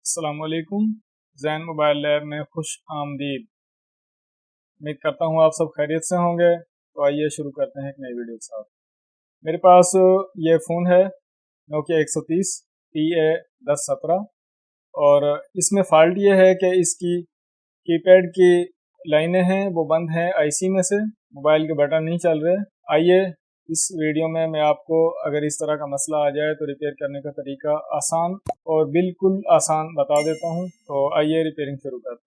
अस्सलामुअलैकुम। Jain mobile lab में खुश आमदीद। उम्मीद करता हूँ आप सब खैरियत से होंगे। तो आइए शुरू करते हैं एक नई वीडियो के साथ। मेरे पास ये फ़ोन है नोकिया 130 TA1017 और इसमें फ़ॉल्ट ये है कि इसकी कीपैड की लाइनें हैं वो बंद हैं आईसी में से, मोबाइल के बटन नहीं चल रहे। आइए इस वीडियो में मैं आपको अगर इस तरह का मसला आ जाए तो रिपेयर करने का तरीका आसान और बिल्कुल आसान बता देता हूं। तो आइए रिपेयरिंग शुरू करते हैं।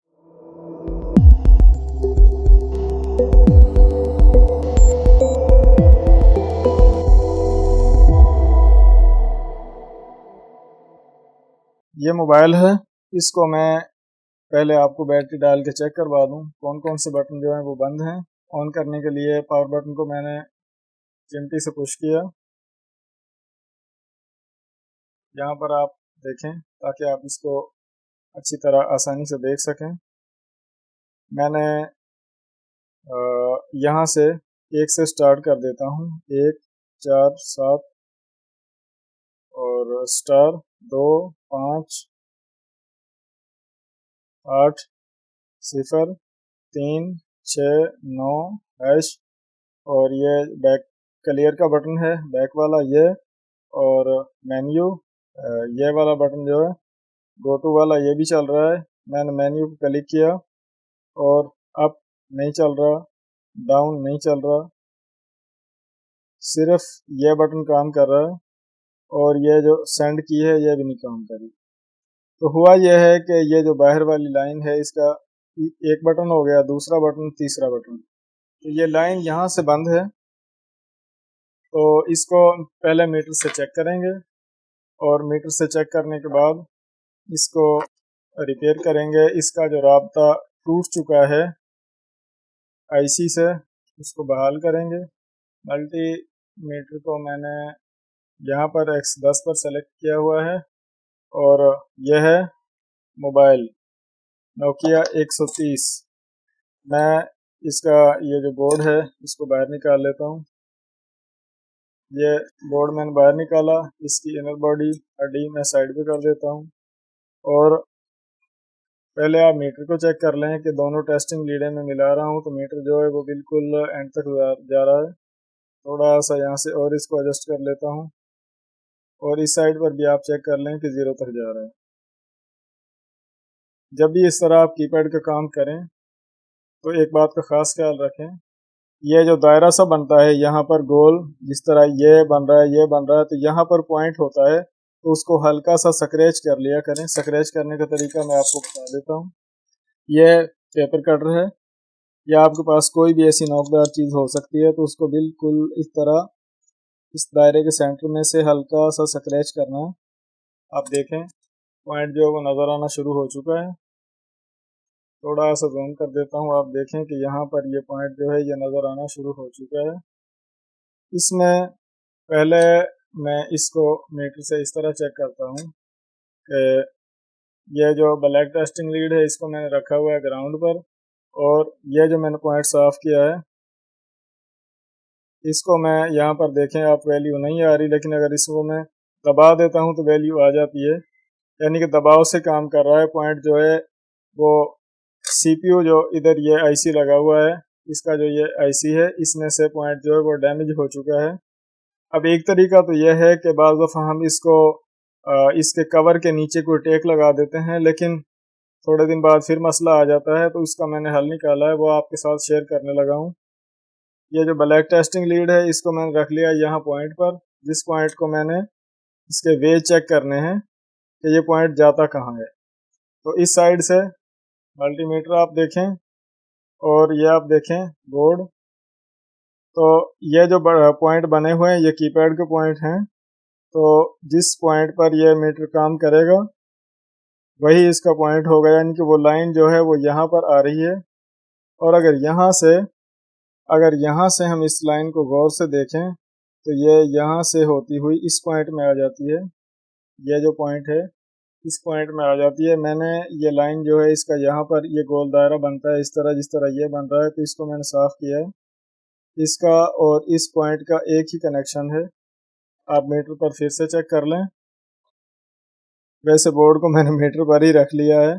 ये मोबाइल है, इसको मैं पहले आपको बैटरी डाल के चेक करवा दूं कौन कौन से बटन जो हैं वो बंद हैं। ऑन करने के लिए पावर बटन को मैंने चिमटी से पुश किया, यहाँ पर आप देखें ताकि आप इसको अच्छी तरह आसानी से देख सकें। मैंने यहाँ से एक से स्टार्ट कर देता हूँ, 1 4 7 और स्टार 2 5 8 0 3 6 9 हैश और ये बैक क्लियर का बटन है बैक वाला ये, और मेन्यू ये वाला बटन जो है गो टू वाला ये भी चल रहा है। मैंने मेन्यू को क्लिक किया और अप नहीं चल रहा, डाउन नहीं चल रहा, सिर्फ ये बटन काम कर रहा है और ये जो सेंड की है ये भी नहीं काम करी। तो हुआ यह है कि ये जो बाहर वाली लाइन है इसका एक बटन हो गया, दूसरा बटन, तीसरा बटन, तो ये लाइन यहाँ से बंद है। तो इसको पहले मीटर से चेक करेंगे और मीटर से चेक करने के बाद इसको रिपेयर करेंगे। इसका जो राब्ता टूट चुका है आईसी से उसको बहाल करेंगे। मल्टी मीटर को मैंने यहाँ पर X10 पर सेलेक्ट किया हुआ है और यह है मोबाइल नोकिया 130। मैं इसका ये जो बोर्ड है इसको बाहर निकाल लेता हूँ। ये बोर्ड मैंने बाहर निकाला, इसकी इनर बॉडी हड्डी मैं साइड पे कर देता हूँ और पहले आप मीटर को चेक कर लें कि दोनों टेस्टिंग लीडें मैं मिला रहा हूँ तो मीटर जो है वो बिल्कुल एंड तक जा रहा है। थोड़ा सा यहाँ से और इसको एडजस्ट कर लेता हूँ और इस साइड पर भी आप चेक कर लें कि 0 तक जा रहा है। जब भी इस तरह आप कीपैड का काम करें तो एक बात का ख़ास ख्याल रखें, ये जो दायरा सा बनता है यहाँ पर गोल, जिस तरह ये बन रहा है ये बन रहा है, तो यहाँ पर पॉइंट होता है तो उसको हल्का सा स्क्रैच कर लिया करें। स्क्रैच करने का तरीका मैं आपको बता देता हूँ। ये पेपर कटर है या आपके पास कोई भी ऐसी नोकदार चीज़ हो सकती है तो उसको बिल्कुल इस तरह इस दायरे के सेंटर में से हल्का सा स्क्रैच करना है। आप देखें पॉइंट जो है वो नज़र आना शुरू हो चुका है। थोड़ा सा जूम कर देता हूँ, आप देखें कि यहाँ पर ये पॉइंट जो है ये नज़र आना शुरू हो चुका है। इसमें पहले मैं इसको मीटर से इस तरह चेक करता हूँ कि ये जो ब्लैक टेस्टिंग लीड है इसको मैंने रखा हुआ है ग्राउंड पर और ये जो मैंने पॉइंट साफ किया है इसको मैं यहाँ पर देखें आप वैल्यू नहीं आ रही, लेकिन अगर इसको मैं दबा देता हूँ तो वैल्यू आ जाती है, यानी कि दबाव से काम कर रहा है। पॉइंट जो है वो सीपीयू जो इधर ये आईसी लगा हुआ है इसका जो ये आईसी है इसमें से पॉइंट जो है वो डैमेज हो चुका है। अब एक तरीका तो यह है कि बाज़ दफ़ा हम इसको इसके कवर के नीचे कोई टेक लगा देते हैं, लेकिन थोड़े दिन बाद फिर मसला आ जाता है, तो इसका मैंने हल निकाला है वो आपके साथ शेयर करने लगा हूँ। ये जो ब्लैक टेस्टिंग लीड है इसको मैंने रख लिया यहाँ पॉइंट पर, जिस पॉइंट को मैंने इसके वे चेक करने हैं कि ये पॉइंट जाता कहाँ है। तो इस साइड से मल्टीमीटर आप देखें और ये आप देखें बोर्ड, तो ये जो पॉइंट बने हुए हैं ये कीपैड के पॉइंट हैं। तो जिस पॉइंट पर ये मीटर काम करेगा वही इसका पॉइंट होगा, यानी कि वो लाइन जो है वो यहाँ पर आ रही है। और अगर यहाँ से हम इस लाइन को गौर से देखें तो ये यहाँ से होती हुई इस पॉइंट में आ जाती है। ये जो पॉइंट है इस पॉइंट में आ जाती है। मैंने ये लाइन जो है इसका यहाँ पर ये गोल दायरा बनता है इस तरह, जिस तरह ये बन रहा है, तो इसको मैंने साफ किया है। इसका और इस पॉइंट का एक ही कनेक्शन है। आप मीटर पर फिर से चेक कर लें वैसे बोर्ड को मैंने मीटर पर ही रख लिया है।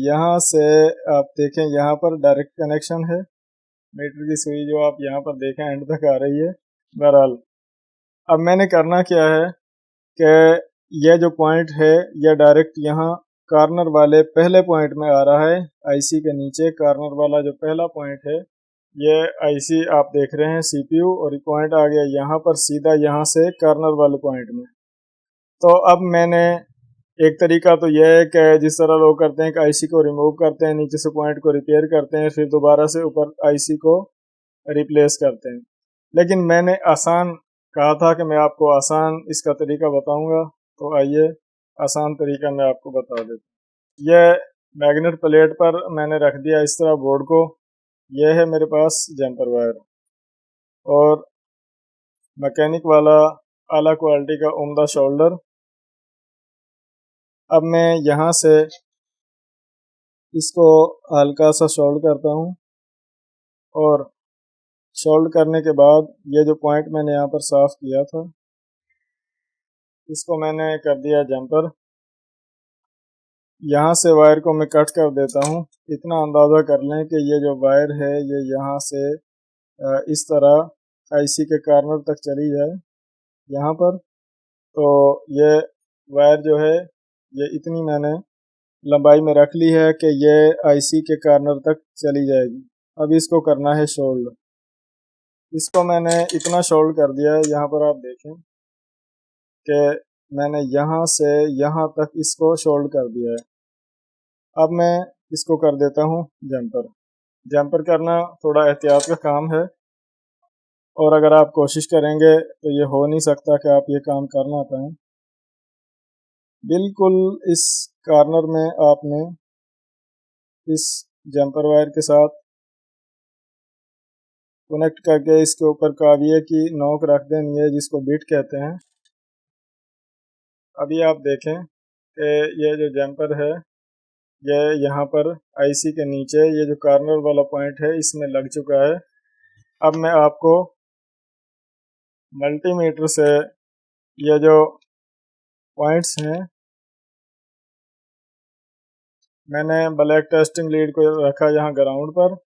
यहाँ से आप देखें, यहाँ पर डायरेक्ट कनेक्शन है। मीटर की सुई जो आप यहाँ पर देखें एंड तक आ रही है। बहरहाल अब मैंने करना क्या है कि यह जो पॉइंट है यह डायरेक्ट यहाँ कॉर्नर वाले पहले पॉइंट में आ रहा है। आईसी के नीचे कॉर्नर वाला जो पहला पॉइंट है, ये आईसी आप देख रहे हैं सीपीयू, और पॉइंट आ गया यहाँ पर सीधा, यहाँ से कॉर्नर वाले पॉइंट में। तो अब मैंने एक तरीका तो यह है कि जिस तरह लोग करते हैं कि आईसी को रिमूव करते हैं, नीचे से पॉइंट को रिपेयर करते हैं, फिर दोबारा से ऊपर आईसी को रिप्लेस करते हैं। लेकिन मैंने आसान कहा था कि मैं आपको आसान इसका तरीका बताऊंगा, तो आइए आसान तरीका मैं आपको बता देता हूँ। यह मैग्नेट प्लेट पर मैंने रख दिया इस तरह बोर्ड को। यह है मेरे पास जम्पर वायर और मैकेनिक वाला आला क्वालिटी का उम्दा शोल्डर। अब मैं यहाँ से इसको हल्का सा शोल्ड करता हूँ, और शोल्ड करने के बाद ये जो पॉइंट मैंने यहाँ पर साफ किया था, इसको मैंने कर दिया जम्पर। यहाँ से वायर को मैं कट कर देता हूँ। इतना अंदाज़ा कर लें कि ये जो वायर है ये यहाँ से इस तरह आईसी के कॉर्नर तक चली जाए यहाँ पर। तो ये वायर जो है ये इतनी मैंने लंबाई में रख ली है कि ये आईसी के कॉर्नर तक चली जाएगी। अब इसको करना है शोल्ड। इसको मैंने इतना शोल्ड कर दिया है, यहाँ पर आप देखें कि मैंने यहाँ से यहाँ तक इसको शोल्ड कर दिया है। अब मैं इसको कर देता हूँ जम्पर। जम्पर करना थोड़ा एहतियात का काम है, और अगर आप कोशिश करेंगे तो ये हो नहीं सकता कि आप ये काम कर ना पाएँ। बिल्कुल इस कॉर्नर में आपने इस जम्पर वायर के साथ कनेक्ट करके इसके ऊपर काविये की नोक रख देनी है, जिसको बिट कहते हैं। अभी आप देखें कि ये जो जम्पर है ये यहाँ पर आईसी के नीचे ये जो कॉर्नर वाला पॉइंट है इसमें लग चुका है। अब मैं आपको मल्टीमीटर से ये जो पॉइंट्स हैं, मैंने ब्लैक टेस्टिंग लीड को रखा यहाँ ग्राउंड पर,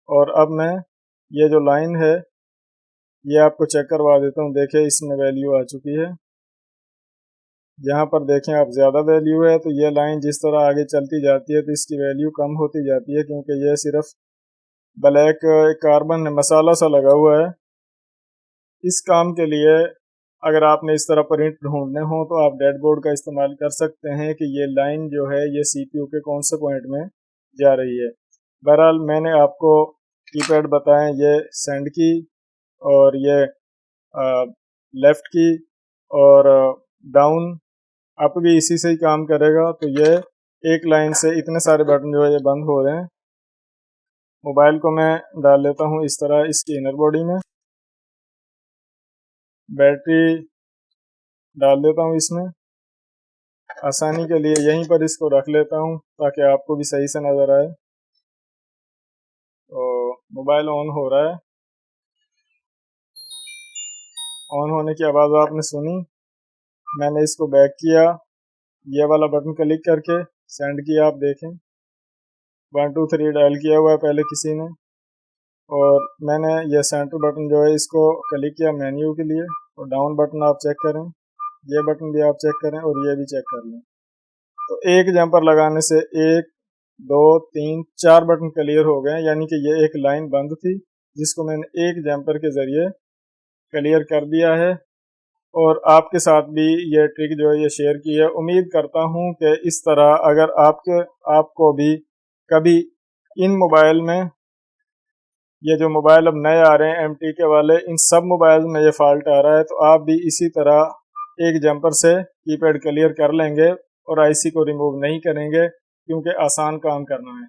और अब मैं ये जो लाइन है ये आपको चेक करवा देता हूँ। देखिए इसमें वैल्यू आ चुकी है। यहाँ पर देखें आप, ज़्यादा वैल्यू है, तो ये लाइन जिस तरह आगे चलती जाती है तो इसकी वैल्यू कम होती जाती है, क्योंकि ये सिर्फ ब्लैक कार्बन मसाला सा लगा हुआ है। इस काम के लिए अगर आपने इस तरह प्रिंट ढूंढने हो तो आप डेडबोर्ड का इस्तेमाल कर सकते हैं कि ये लाइन जो है ये सीपीयू के कौन से पॉइंट में जा रही है। बहरहाल मैंने आपको कीपैड बताएं, ये सेंड की और ये लेफ़्ट की और डाउन अप भी इसी से ही काम करेगा। तो ये एक लाइन से इतने सारे बटन जो है ये बंद हो रहे हैं। मोबाइल को मैं डाल लेता हूँ इस तरह इसकी इनर बॉडी में, बैटरी डाल देता हूँ इसमें। आसानी के लिए यहीं पर इसको रख लेता हूँ ताकि आपको भी सही से नज़र आए। तो मोबाइल ऑन हो रहा है। ऑन होने की आवाज़ आपने सुनी। मैंने इसको बैक किया, ये वाला बटन क्लिक करके सेंड किया। आप देखें 1 2 3 डायल किया हुआ है पहले किसी ने, और मैंने ये सेंटर बटन जो है इसको क्लिक किया मेन्यू के लिए। और डाउन बटन आप चेक करें, ये बटन भी आप चेक करें और ये भी चेक कर लें। तो एक जंपर लगाने से 1 2 3 4 बटन क्लियर हो गए, यानी कि ये एक लाइन बंद थी जिसको मैंने एक जंपर के ज़रिए क्लियर कर दिया है। और आपके साथ भी ये ट्रिक जो है ये शेयर की है। उम्मीद करता हूँ कि इस तरह अगर आपको भी कभी इन मोबाइल में, ये जो मोबाइल अब नए आ रहे हैं MTK वाले, इन सब मोबाइल में ये फॉल्ट आ रहा है, तो आप भी इसी तरह एक जंपर से कीपैड क्लियर कर लेंगे और आईसी को रिमूव नहीं करेंगे, क्योंकि आसान काम करना है।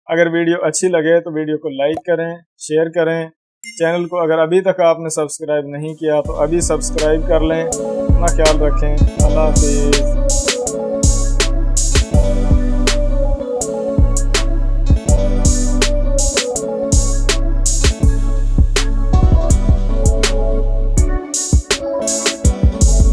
अगर वीडियो अच्छी लगे तो वीडियो को लाइक करें, शेयर करें। चैनल को अगर अभी तक आपने सब्सक्राइब नहीं किया तो अभी सब्सक्राइब कर लें। अपना ख्याल रखें। अल्लाह हाफिज़।